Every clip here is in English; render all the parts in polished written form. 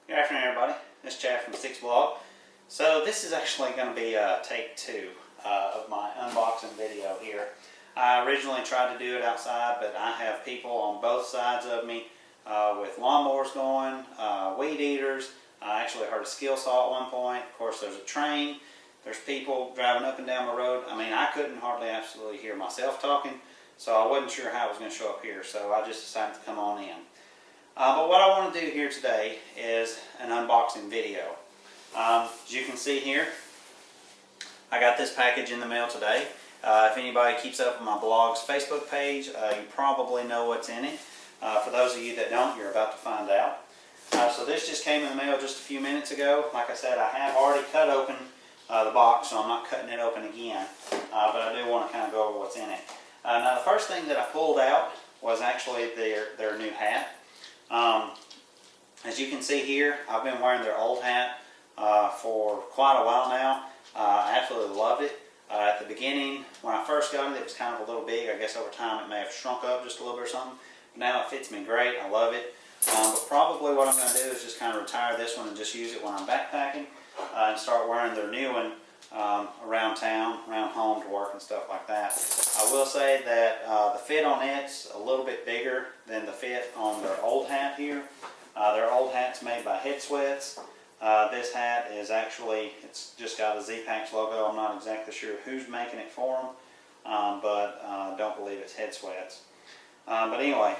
Good afternoon, everybody. This is Chad from Zpacks blog. So this is actually going to be take 2 of my unboxing video here. I originally tried to do it outside, but I have people on both sides of me with lawnmowers going, weed eaters. I actually heard a skill saw at one point. Of course, there's a train. There's people driving up and down the road. I mean, I couldn't hardly absolutely hear myself talking, so I wasn't sure how it was going to show up here, so I just decided to come on in. But what I want to do here today is an unboxing video. As you can see here, I got this package in the mail today. If anybody keeps up with my blog's Facebook page, you probably know what's in it. For those of you that don't, you're about to find out. So this just came in the mail just a few minutes ago. Like I said, I have already cut open the box, so I'm not cutting it open again. But I do want to kind of go over what's in it. Now the first thing that I pulled out was actually their new hat. As you can see here, I've been wearing their old hat for quite a while now. I absolutely loved it. At the beginning, when I first got it, it was kind of a little big. I guess over time it may have shrunk up just a little bit or something. But now it fits me great. I love it. But probably what I'm going to do is just kind of retire this one and just use it when I'm backpacking and start wearing their new one around town, around home to work and stuff like that. I will say that the fit on it's a little bit bigger than the fit on their old hat here. Their old hat's made by Head Sweats. This hat is actually, it's just got a Zpacks logo. I'm not exactly sure who's making it for them, but I don't believe it's Head Sweats. But anyway,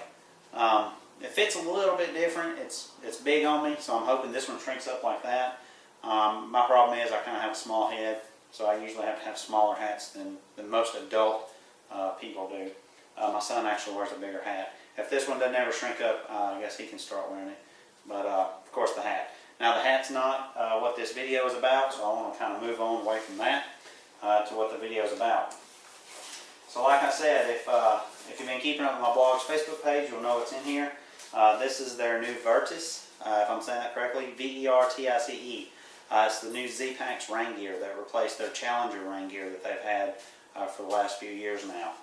it fits a little bit different. It's big on me, so I'm hoping this one shrinks up like that. My problem is I kind of have a small head, so I usually have to have smaller hats than most adult people do. My son actually wears a bigger hat. If this one doesn't ever shrink up, I guess he can start wearing it. But of course the hat. Now the hat's not what this video is about, so I want to kind of move on away from that to what the video is about. So like I said, if you've been keeping up with my blog's Facebook page, you'll know what's in here. This is their new Vertice, if I'm saying that correctly, Vertice. It's the new Zpacks Rain Gear that replaced their Challenger Rain Gear that they've had for the last few years now.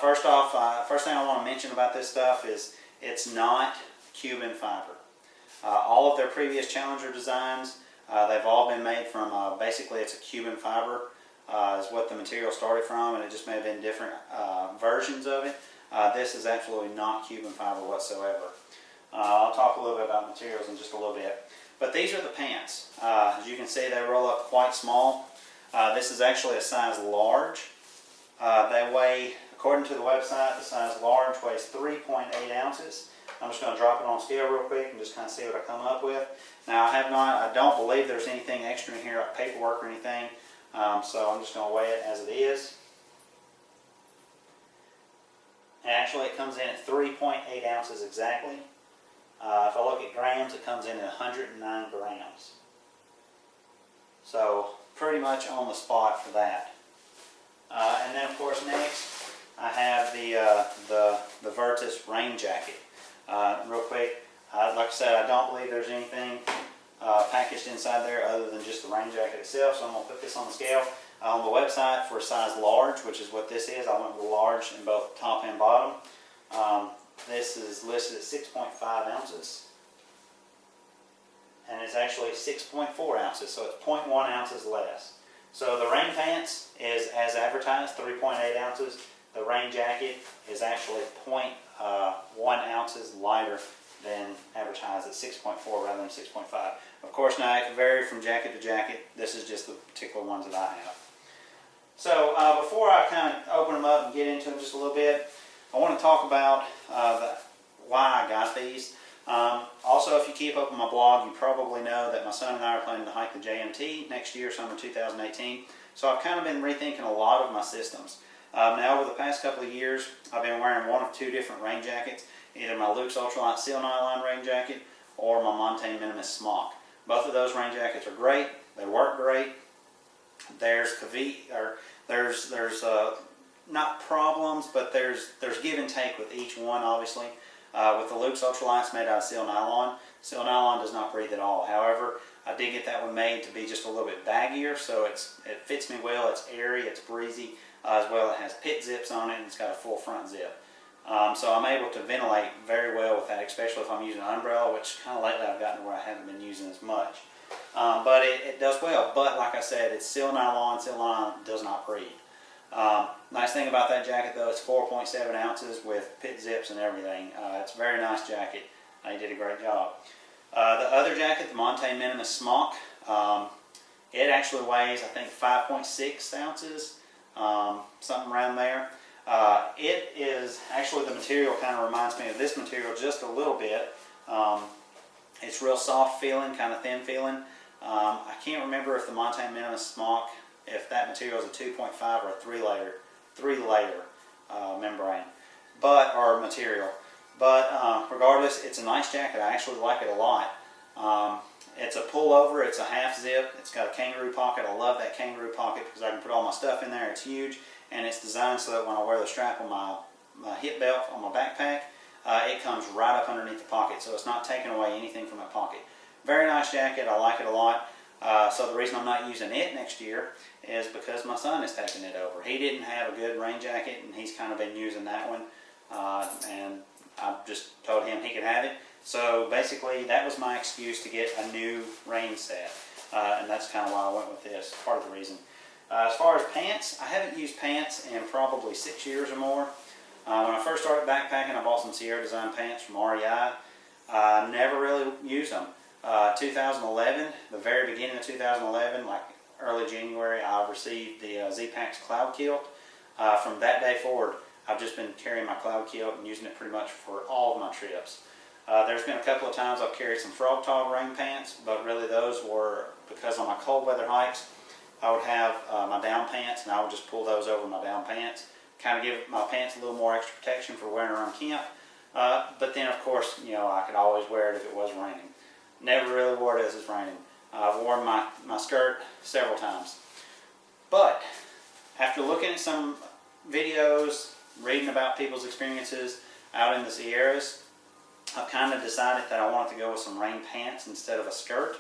First thing I want to mention about this stuff is it's not Cuban fiber. All of their previous Challenger designs, they've all been made from, basically it's a Cuban fiber is what the material started from, and it just may have been different versions of it. This is absolutely not Cuban fiber whatsoever. I'll talk a little bit about materials in just a little bit. But these are the pants. As you can see, they roll up quite small. This is actually a size large. They weigh, according to the website, the size large weighs 3.8 ounces. I'm just going to drop it on scale real quick and just kind of see what I come up with. Now I don't believe there's anything extra in here like paperwork or anything. So I'm just going to weigh it as it is. And actually it comes in at 3.8 ounces exactly. If I look at grams, it comes in at 109 grams. So pretty much on the spot for that. And then of course next I have the Vertice Rain Jacket. Real quick, like I said, I don't believe there's anything packaged inside there other than just the rain jacket itself, so I'm going to put this on the scale. On the website for a size large, which is what this is, I went with large in both top and bottom. This is listed at 6.5 ounces, and it's actually 6.4 ounces, so it's 0.1 ounces less. So the rain pants is as advertised, 3.8 ounces. The rain jacket is actually 0.1 ounces lighter than advertised at 6.4 rather than 6.5. Of course, now it can vary from jacket to jacket. This is just the particular ones that I have. So before I kind of open them up and get into them just a little bit, I want to talk about why I got these. Also, if you keep up with my blog, you probably know that my son and I are planning to hike the JMT next year, summer 2018. So I've kind of been rethinking a lot of my systems. Now, over the past couple of years, I've been wearing one of two different rain jackets, either my Luke's Ultralight Seal Nylon rain jacket or my Montane Minimus smock. Both of those rain jackets are great. They work great. There's not problems, but there's give and take with each one, obviously. With the Luke's Ultralights made out of Seal Nylon, Seal Nylon does not breathe at all. However, I did get that one made to be just a little bit baggier, so it fits me well. It's airy, it's breezy, as well it has pit zips on it, and it's got a full front zip. So I'm able to ventilate very well with that, especially if I'm using an umbrella, which kind of lately I've gotten to where I haven't been using as much. But it does well. But like I said, it's still nylon. Still nylon does not breathe. Nice thing about that jacket though, it's 4.7 ounces with pit zips and everything. It's a very nice jacket. He did a great job. The other jacket, the Montane Minimus Smock, it actually weighs, I think, 5.6 ounces, something around there. It is, actually the material kind of reminds me of this material just a little bit. It's real soft feeling, kind of thin feeling. I can't remember if the Montane Minimus Smock, if that material is a 2.5 or a 3-layer membrane, or material. But regardless, it's a nice jacket. I actually like it a lot. It's a pullover. It's a half zip. It's got a kangaroo pocket. I love that kangaroo pocket because I can put all my stuff in there. It's huge, and it's designed so that when I wear the strap on my hip belt on my backpack, it comes right up underneath the pocket, so it's not taking away anything from that pocket. Very nice jacket. I like it a lot. So the reason I'm not using it next year is because my son is taking it over. He didn't have a good rain jacket, and he's kind of been using that one, and I just told him he could have it. So basically that was my excuse to get a new rain set, and that's kind of why I went with this, part of the reason. As far as pants, I haven't used pants in probably 6 years or more. When I first started backpacking, I bought some Sierra Design pants from REI. I never really used them. 2011, the very beginning of 2011, like early January, I received the Zpacks cloud kilt. From that day forward, I've just been carrying my cloud kilt and using it pretty much for all of my trips. There's been a couple of times I've carried some frog tog rain pants, but really those were because on my cold weather hikes, I would have my down pants, and I would just pull those over my down pants, kind of give my pants a little more extra protection for wearing around camp. But then, of course, I could always wear it if it was raining. Never really wore it as it's raining. I've worn my skirt several times. But after looking at some videos, reading about people's experiences out in the Sierras, I've kind of decided that I wanted to go with some rain pants instead of a skirt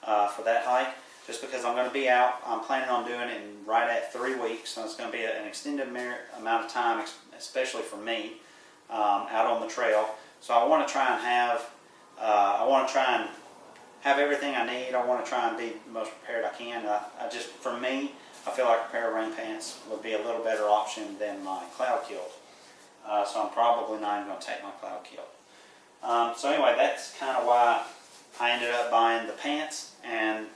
for that hike, just because I'm going to be out. I'm planning on doing it in right at 3 weeks, so it's going to be an extended amount of time, especially for me, out on the trail. So I want to try and have everything I need. I want to try and be the most prepared I can. For me, I feel like a pair of rain pants would be a little better option than my cloud kilt. So I'm probably not even going to take my cloud kilt. So anyway, that's kind of why I ended up buying the pants and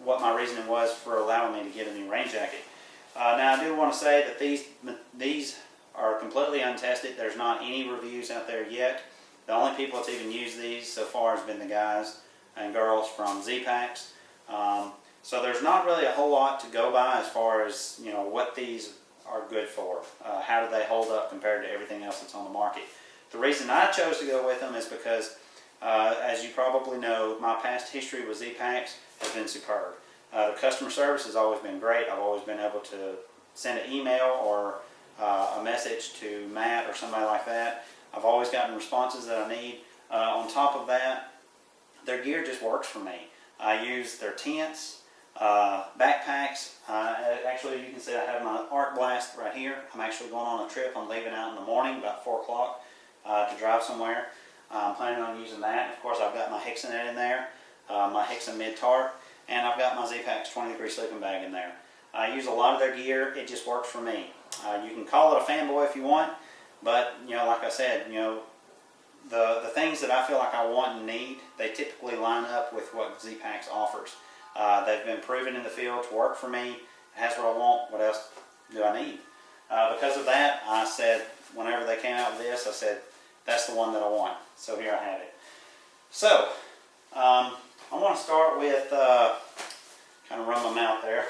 what my reasoning was for allowing me to get a new rain jacket. Now I do want to say that these are completely untested. There's not any reviews out there yet. The only people that's even used these so far has been the guys and girls from Zpacks. So there's not really a whole lot to go by as far as what these are good for. How do they hold up compared to everything else that's on the market? The reason I chose to go with them is because, as you probably know, my past history with Zpacks has been superb. The customer service has always been great. I've always been able to send an email or a message to Matt or somebody like that. I've always gotten responses that I need. On top of that, their gear just works for me. I use their tents, backpacks. Actually, you can see I have my Arc Blast right here. I'm actually going on a trip. I'm leaving out in the morning, about 4 o'clock, to drive somewhere. I'm planning on using that. Of course, I've got my Hixon in there, my Hixon mid-tarp, and I've got my Zpacks 20-degree sleeping bag in there. I use a lot of their gear. It just works for me. You can call it a fanboy if you want, but like I said, the things that I feel like I want and need, they typically line up with what Zpacks offers. They've been proven in the field to work for me. It has what I want. What else do I need? Because of that, I said, whenever they came out with this, I said, that's the one that I want. So here I have it. So, I want to start with, kind of run my mouth there.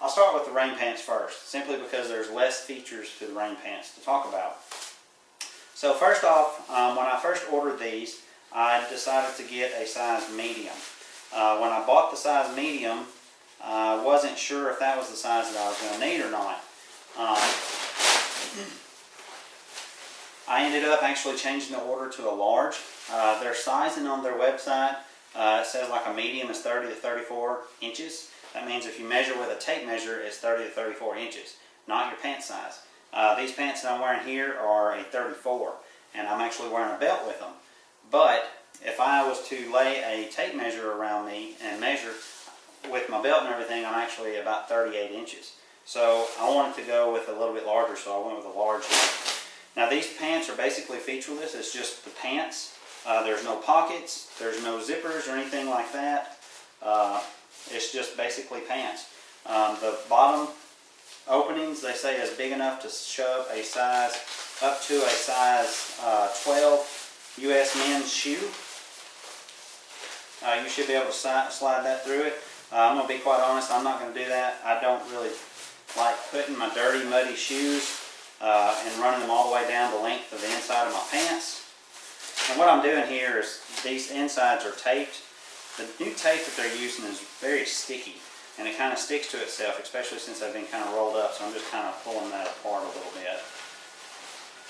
I'll start with the rain pants first, simply because there's less features to the rain pants to talk about. So first off, when I first ordered these, I decided to get a size medium. When I bought the size medium, I wasn't sure if that was the size that I was going to need or not. I ended up actually changing the order to a large. Their sizing on their website, it says like a medium is 30 to 34 inches. That means if you measure with a tape measure, it's 30 to 34 inches, not your pant size. These pants that I'm wearing here are a 34, and I'm actually wearing a belt with them. But if I was to lay a tape measure around me and measure with my belt and everything, I'm actually about 38 inches. So I wanted to go with a little bit larger, so I went with a large one. Now these pants are basically featureless. It's just the pants. There's no pockets, there's no zippers or anything like that. It's just basically pants. The bottom openings, they say, is big enough to shove a size up to a size 12 U.S. men's shoe. You should be able to slide that through it. I'm going to be quite honest, I'm not going to do that. I don't really like putting my dirty, muddy shoes and running them all the way down the length of the inside of my pants. And what I'm doing here is these insides are taped. The new tape that they're using is very sticky, and it kind of sticks to itself, especially since they've been kind of rolled up, so I'm just kind of pulling that apart a little bit.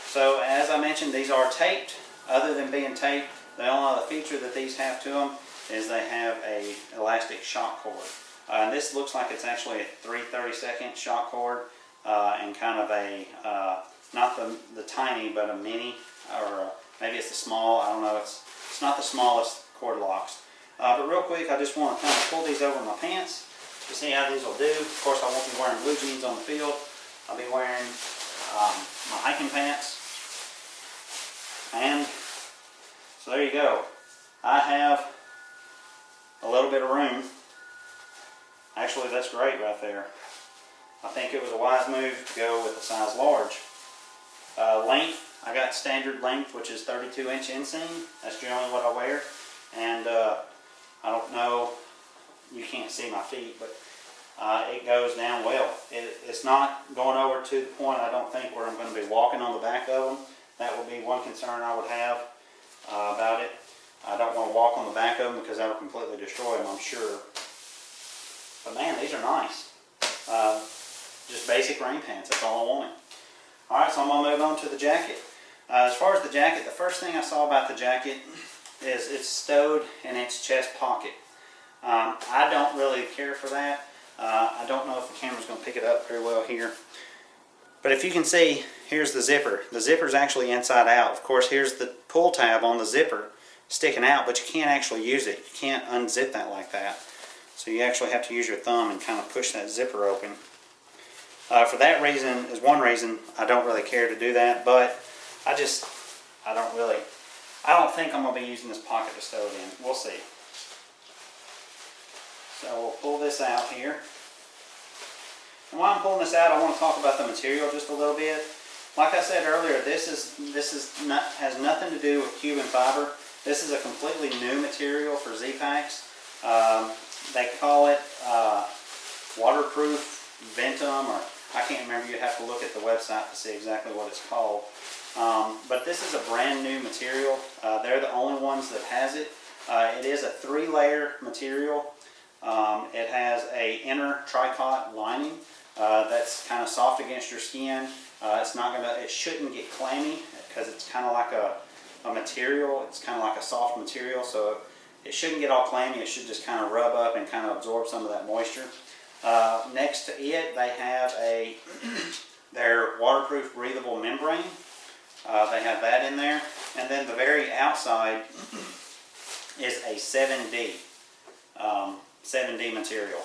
So as I mentioned, these are taped. Other than being taped, the only other feature that these have to them is they have a elastic shock cord. And this looks like it's actually a 3/32 shock cord, and kind of a, not the tiny, but a mini, or maybe it's the small, I don't know, it's not the smallest cord locks. But real quick, I just want to kind of pull these over my pants to see how these will do. Of course, I won't be wearing blue jeans on the field. I'll be wearing my hiking pants. And so there you go. I have a little bit of room. Actually, that's great right there. I think it was a wise move to go with a size large. Length, I got standard length, which is 32-inch inseam. That's generally what I wear. And I don't know, you can't see my feet, but it goes down well. It's not going over to the point, I don't think, where I'm going to be walking on the back of them. That would be one concern I would have about it. I don't want to walk on the back of them because that will completely destroy them, I'm sure. But man, these are nice. Just basic rain pants, that's all I wanted. Alright, so I'm going to move on to the jacket. As far as the jacket, the first thing I saw about the jacket is it's stowed in its chest pocket. I don't really care for that. I don't know if the camera's going to pick it up very well here. But if you can see, here's the zipper. The zipper's actually inside out. Of course, here's the pull tab on the zipper sticking out, but you can't actually use it. You can't unzip that like that. So you actually have to use your thumb and kind of push that zipper open. For that reason is one reason I don't really care to do that, but I don't think I'm going to be using this pocket to stow it in. We'll see. So we'll pull this out here. And while I'm pulling this out, I want to talk about the material just a little bit. Like I said earlier, this has nothing to do with Cuban fiber. This is a completely new material for Zpacks. They call it waterproof Ventum, or I can't remember. You'd have to look at the website to see exactly what it's called. But this is a brand new material. They're the only ones that has it. It is a 3-layer material. It has a inner tricot lining that's kind of soft against your skin. It shouldn't get clammy because it's kind of like a material. It's kind of like a soft material, so it shouldn't get all clammy. It should just kind of rub up and kind of absorb some of that moisture. Next to it, they have their waterproof breathable membrane. They have that in there. And then the very outside is a 7D material.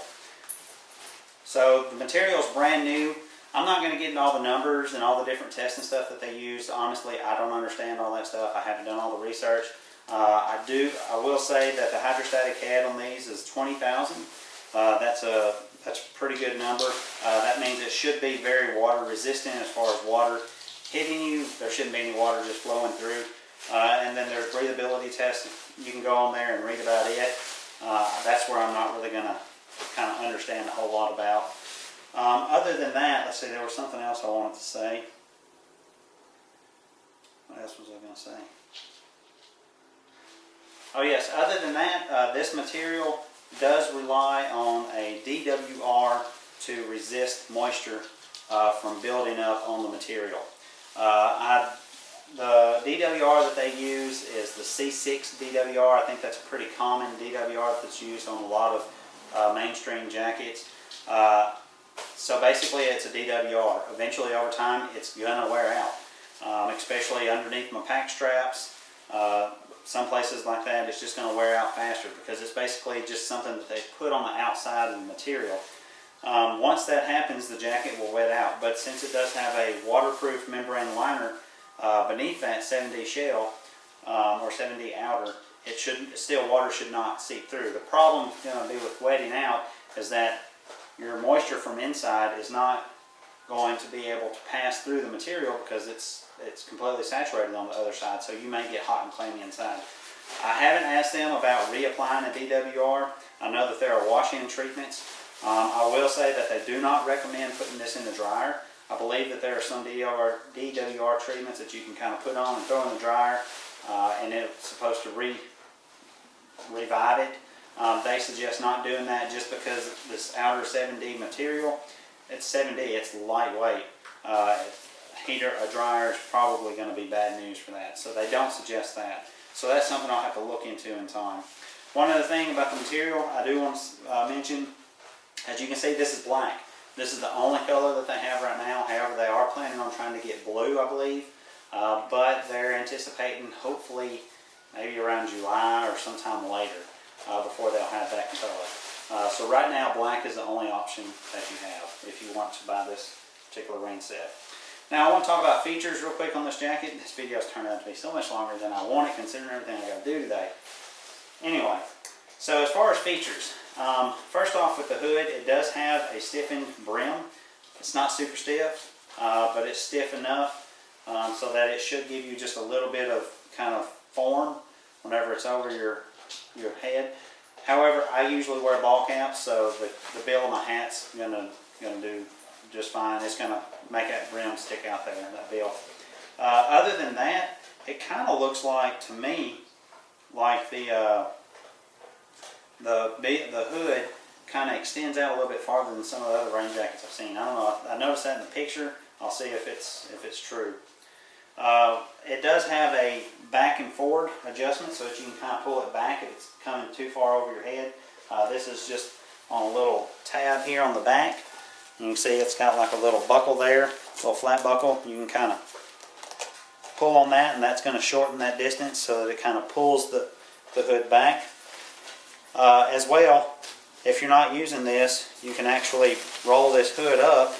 So the material is brand new. I'm not going to get into all the numbers and all the different tests and stuff that they use. Honestly, I don't understand all that stuff. I haven't done all the research. I will say that the hydrostatic head on these is 20,000. That's a pretty good number. That means it should be very water resistant as far as water hitting you. There shouldn't be any water just flowing through. And then there's breathability tests. You can go on there and read about it. That's where I'm not really going to kind of understand a whole lot about. Other than that, let's see, there was something else I wanted to say. What else was I going to say? Oh yes, other than that, this material does rely on a DWR to resist moisture from building up on the material. The DWR that they use is the C6 DWR. I think that's a pretty common DWR that's used on a lot of mainstream jackets. So basically it's a DWR. Eventually over time it's going to wear out, especially underneath my pack straps. Some places like that it's just going to wear out faster because it's basically just something that they put on the outside of the material. Once that happens, the jacket will wet out, but since it does have a waterproof membrane liner beneath that 7D shell or 7D outer, water should not seep through. The problem going to be with wetting out is that your moisture from inside is not going to be able to pass through the material because it's completely saturated on the other side, so you may get hot and clammy inside. I haven't asked them about reapplying a DWR. I know that there are wash-in treatments. I will say that they do not recommend putting this in the dryer. I believe that there are some DWR treatments that you can kind of put on and throw in the dryer, and it's supposed to revive it. They suggest not doing that just because this outer 7D material, it's 7D, it's lightweight. A dryer is probably going to be bad news for that, so they don't suggest that. So that's something I'll have to look into in time. One other thing about the material I do want to mention, as you can see, this is black. This is the only color that they have right now. However, they are planning on trying to get blue, I believe, but they're anticipating hopefully maybe around July or sometime later before they'll have that color. So right now, black is the only option that you have if you want to buy this particular rain set. Now I want to talk about features real quick on this jacket. This video has turned out to be so much longer than I wanted considering everything I got to do today. Anyway, so as far as features, first off with the hood, it does have a stiffened brim. It's not super stiff, but it's stiff enough so that it should give you just a little bit of kind of form whenever it's over your head. However, I usually wear ball caps, so the bill of my hat's gonna do just fine. It's gonna make that brim stick out there, that bill. Other than that, it kind of looks like, to me, like the hood kind of extends out a little bit farther than some of the other rain jackets I've seen. I don't know. I noticed that in the picture. I'll see if it's true. It does have a back and forward adjustment so that you can kind of pull it back if it's coming too far over your head. This is just on a little tab here on the back. You can see it's got like a little buckle there, a little flat buckle. You can kind of pull on that, and that's going to shorten that distance so that it kind of pulls the hood back. As well, if you're not using this, you can actually roll this hood up,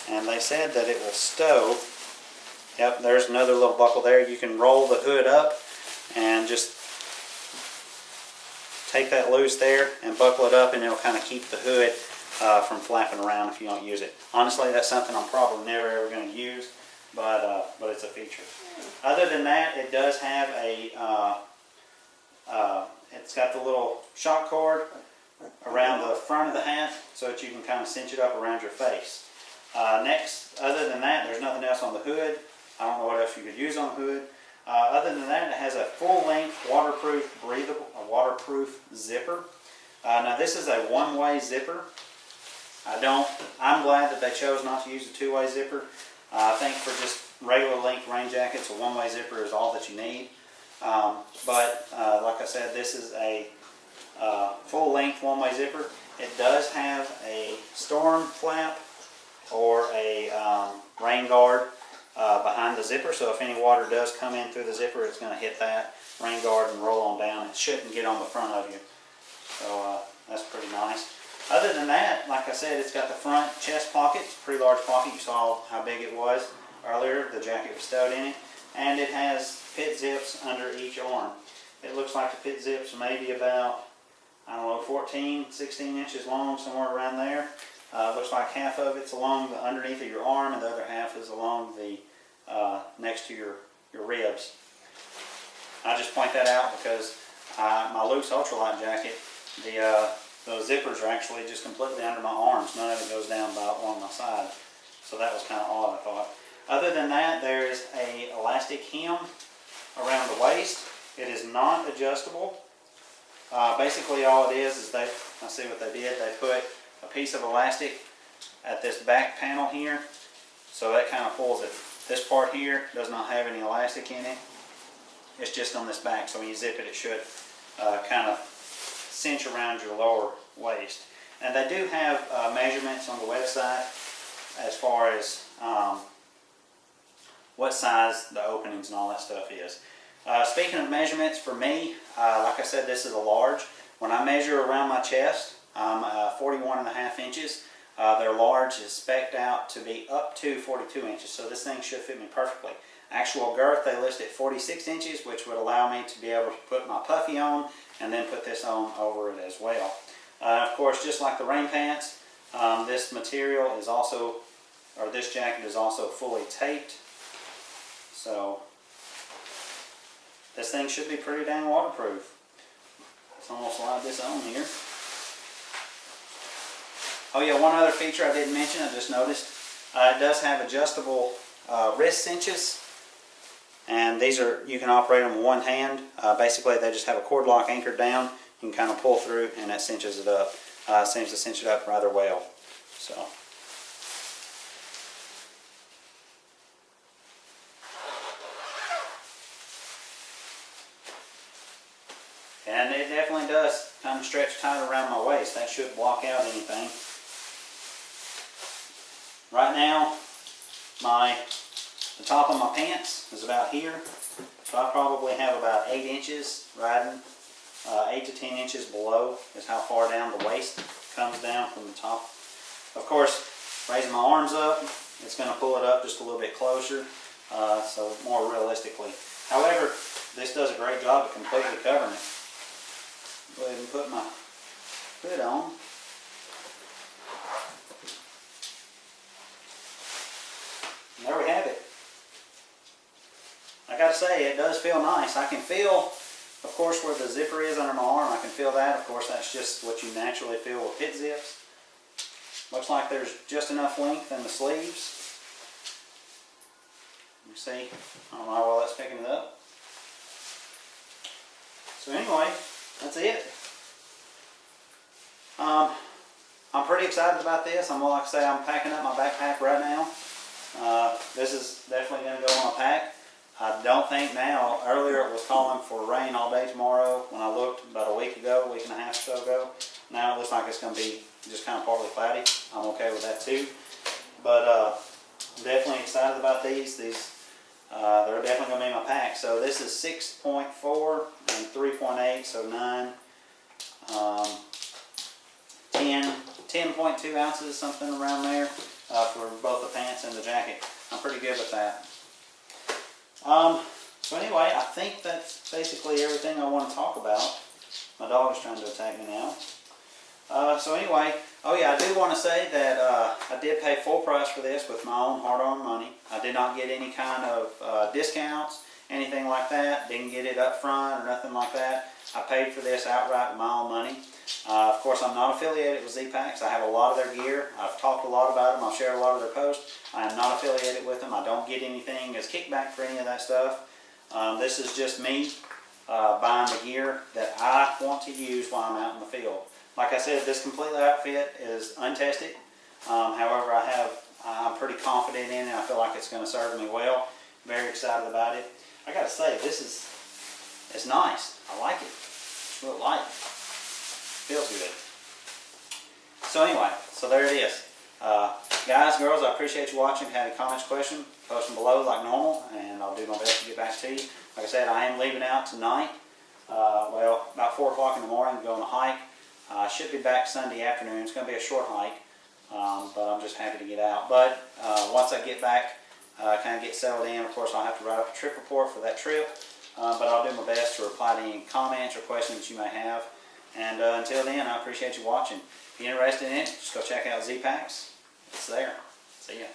and they said that it will stow. Yep, there's another little buckle there. You can roll the hood up and just take that loose there and buckle it up, and it'll kind of keep the hood from flapping around if you don't use it. Honestly, that's something I'm probably never ever going to use, but it's a feature. Other than that, it does have it's got the little shock cord around the front of the hat so that you can kind of cinch it up around your face. Next, other than that, there's nothing else on the hood. I don't know what else you could use on the hood. Other than that, it has a full-length waterproof zipper. Now this is a one-way zipper. I'm glad that they chose not to use a two-way zipper. I think for just regular length rain jackets, a one-way zipper is all that you need. But like I said, this is a full-length one-way zipper. It does have a storm flap or a rain guard behind the zipper, so if any water does come in through the zipper, it's going to hit that rain guard and roll on down. It shouldn't get on the front of you, so that's pretty nice. Other than that, like I said, it's got the front chest pocket. It's a pretty large pocket. You saw how big it was earlier. The jacket was stowed in it, and it has pit zips under each arm. It looks like the pit zips maybe about, I don't know, 14, 16 inches long, somewhere around there. Looks like half of it's along the underneath of your arm, and the other half is along the next to your ribs. I just point that out because my loose ultralight jacket, those zippers are actually just completely under my arms. None of it goes down along my side. So that was kind of odd, I thought. Other than that, there is a elastic hem around the waist. It is not adjustable. Basically all it is I see what they did. They put a piece of elastic at this back panel here, so that kind of pulls it. This part here does not have any elastic in it. It's just on this back, so when you zip it, it should kind of cinch around your lower waist. And they do have measurements on the website as far as what size the openings and all that stuff is. Speaking of measurements, for me, like I said, this is a large. When I measure around my chest, I'm 41.5 inches. Their large is spec'd out to be up to 42 inches, so this thing should fit me perfectly. Actual girth, they list at 46 inches, which would allow me to be able to put my puffy on and then put this on over it as well. Of course, just like the rain pants, this material is also, or this jacket is also fully taped. So this thing should be pretty dang waterproof. So I'm going to slide this on here. Oh yeah, one other feature I didn't mention, I just noticed. It does have adjustable wrist cinches. And these are, you can operate them with one hand. Basically they just have a cord lock anchored down. You can kind of pull through and that cinches it up. Seems to cinch it up rather well. So. And it definitely does kind of stretch tight around my waist. That should block out anything. Right now, the top of my pants is about here. So I probably have about 8 inches riding. 8 to 10 inches below is how far down the waist comes down from the top. Of course, raising my arms up, it's going to pull it up just a little bit closer, so more realistically. However, this does a great job of completely covering it. Go ahead and put my hood on. And there we have it. I gotta say, it does feel nice. I can feel, of course, where the zipper is under my arm. I can feel that. Of course, that's just what you naturally feel with pit zips. Looks like there's just enough length in the sleeves. You see, I don't know how well that's picking it up. So anyway, that's it. I'm pretty excited about this. Like I say, I'm packing up my backpack right now. This is definitely going to go on a pack. I don't think now, earlier it was calling for rain all day tomorrow. When I looked about a week and a half or so ago, now it looks like it's going to be just kind of partly cloudy. I'm okay with that too. But I'm definitely excited about these. They're definitely going to be in my pack. So this is 6.4 and 3.8, so 9, 10.2 ounces, something around there for both the pants and the jacket. I'm pretty good with that. So anyway, I think that's basically everything I want to talk about. My dog is trying to attack me now. So anyway, oh yeah, I do want to say that I did pay full price for this with my own hard-earned money. I did not get any kind of discounts, anything like that. Didn't get it up front or nothing like that. I paid for this outright with my own money. Of course, I'm not affiliated with Zpacks. I have a lot of their gear. I've talked a lot about them. I've shared a lot of their posts. I am not affiliated with them. I don't get anything as kickback for any of that stuff. This is just me buying the gear that I want to use while I'm out in the field. Like I said, this complete outfit is untested. However, I'm pretty confident in it. I feel like it's going to serve me well. Very excited about it. I got to say, it's nice. I like it. It's real light. Feels good. So anyway, so there it is. Guys, girls, I appreciate you watching. If you have any comments, questions, post them below like normal, and I'll do my best to get back to you. Like I said, I am leaving out tonight. Well, about 4 o'clock in the morning to go on a hike. I should be back Sunday afternoon. It's going to be a short hike, but I'm just happy to get out. But once I get back, kind of get settled in, of course, I'll have to write up a trip report for that trip. But I'll do my best to reply to any comments or questions that you may have. And until then, I appreciate you watching. If you're interested in it, just go check out Zpacks. It's there. See ya.